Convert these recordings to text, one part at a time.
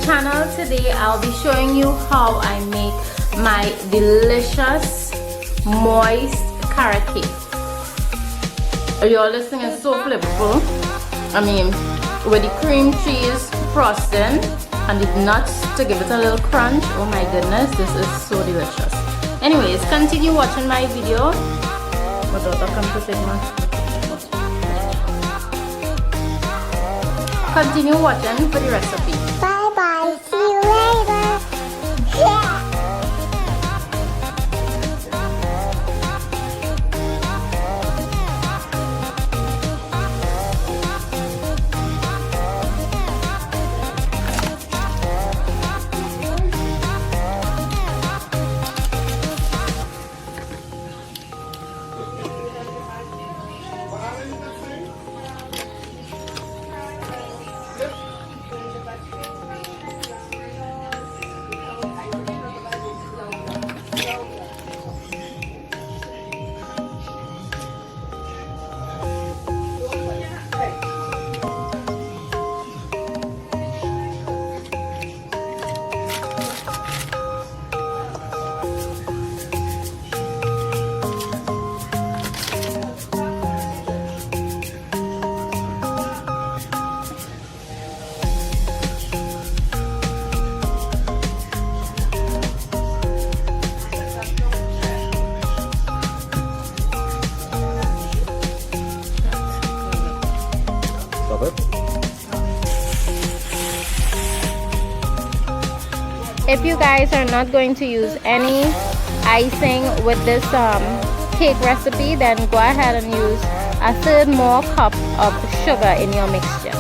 channel. Today I'll be showing you how I make my delicious moist carrot cake. Your listing is so flavorful. I mean, with the cream cheese frosting and the nuts to give it a little crunch. Oh my goodness, this is so delicious. Anyways, continue watching my video. My daughter come to take my... Continue watching for the recipe. Bye bye. See you later. Yeah. If you guys are not going to use any icing with this cake recipe, then go ahead and use a third more cup of sugar in your mixture.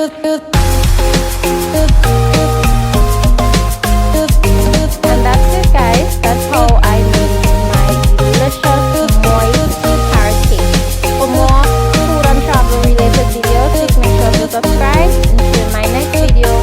And that's it, guys. That's how I made my delicious moist carrot cake. For more food and travel related videos, please make sure to subscribe and see you in my next video.